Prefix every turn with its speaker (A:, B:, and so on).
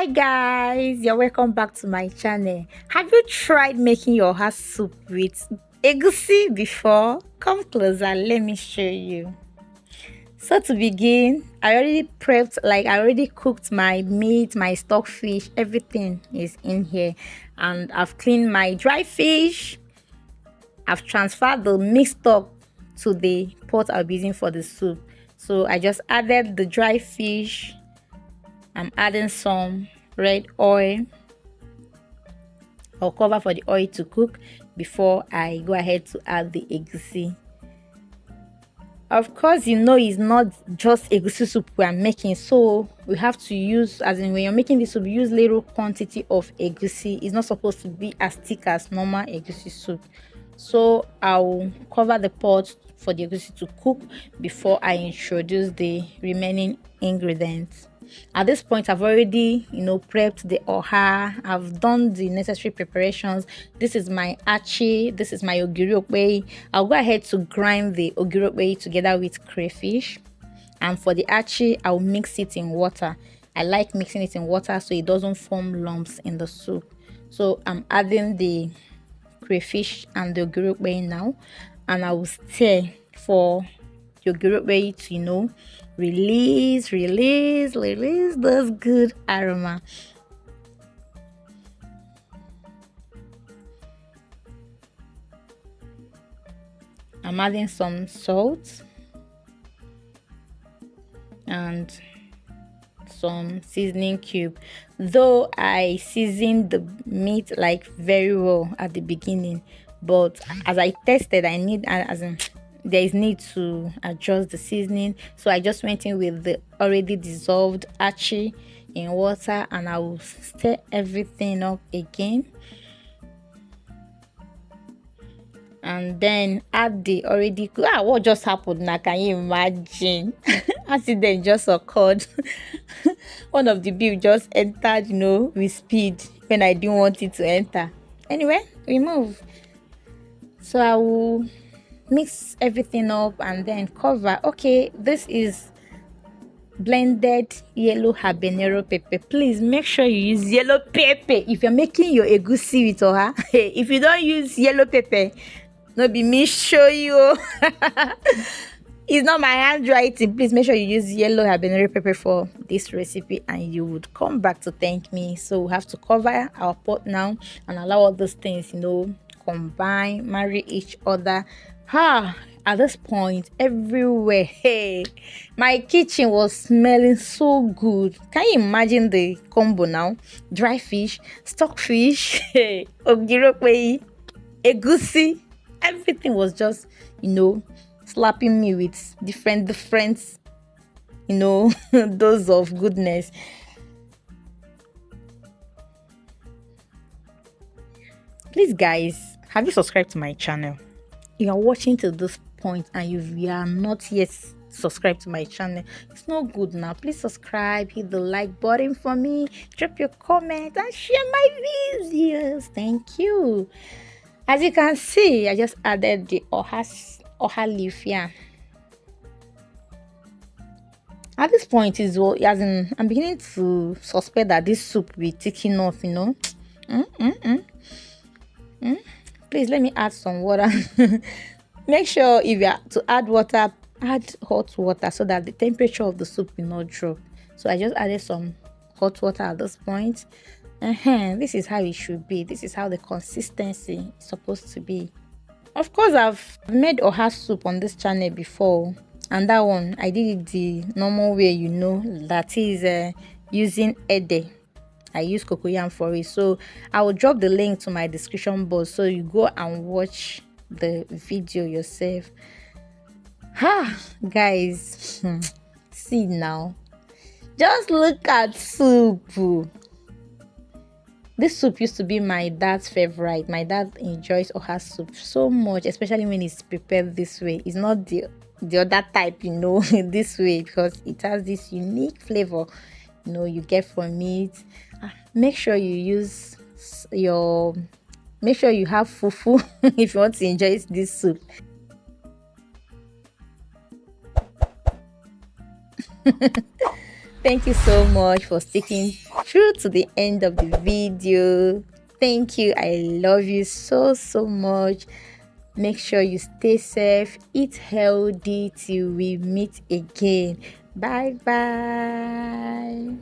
A: Hi guys, you're welcome back to my channel. Have you tried making your heart soup with egusi before? Come closer, let me show you. So to begin, I already prepped, I already cooked my meat, my stock fish, everything is in here. And I've cleaned my dry fish. I've transferred the mixed stock to the pot I'll be using for the soup. So I just added the dry fish. I'm adding some red oil. I'll cover for the oil to cook before I go ahead to add the egusi. Of course, you know it's not just egusi soup we are making, so we have to use, as in when you're making this soup, use little quantity of egusi. It's not supposed to be as thick as normal egusi soup. So I'll cover the pot for the egusi to cook before I introduce the remaining ingredients. At this point, I've already prepped the oha. I've done the necessary preparations. This is my achi, this is my ogiri okpei. I'll go ahead to grind the ogiri okpei together with crayfish, and for the achi I'll mix it in water. I like mixing it in water so it doesn't form lumps in the soup. So I'm adding the crayfish and the ogiri okpei now, and I will stir for the ogiri okpei to release those good aroma. I'm adding some salt and some seasoning cube, though I seasoned the meat very well at the beginning, but as I tested, there is need to adjust the seasoning, so I just went in with the already dissolved achi in water, and I will stir everything up again, and then add the already what just happened now, can you imagine? Accident just occurred. One of the beef just entered with speed when I didn't want it to enter. Anyway, remove. So I will mix everything up and then cover. Okay, this is blended yellow habanero pepper. Please make sure you use yellow pepper if you're making your egusi with oha. If you don't use yellow pepper, no be me show you. It's not my handwriting. Please make sure you use yellow habanero pepper for this recipe and you would come back to thank me. So we have to cover our pot now and allow all those things combine, marry each other. At this point, everywhere, hey, my kitchen was smelling so good. Can you imagine the combo now? Dry fish, stock fish, ogiri okpei, egusi. Everything was just slapping me with different dose of goodness. Please guys, have you subscribed to my channel? If you are watching to this point and you are not yet subscribed to my channel, it's not good now. Please subscribe, hit the like button for me, drop your comment and share my videos. Thank you. As you can see, I just added the oha leaf here. At this point I'm beginning to suspect that this soup will be taking off, Please let me add some water. Make sure if you are to add water, add hot water so that the temperature of the soup will not drop. So I just added some hot water at this point. This is how it should be. This is how the consistency is supposed to be. Of course, I've made oha soup on this channel before, and that one I did it the normal way, that is using ede. I use cocoyam for it, so I will drop the link to my description box so you go and watch the video yourself. Guys, see now, just look at soup. This soup used to be my dad's favorite. My dad enjoys oha soup so much, especially when it's prepared this way. It's not the other type, this way, because it has this unique flavor you get from it. Make sure you have fufu if you want to enjoy this soup. Thank you so much for sticking through to the end of the video. Thank you. I love you so, so much. Make sure you stay safe, eat healthy till we meet again. Bye bye.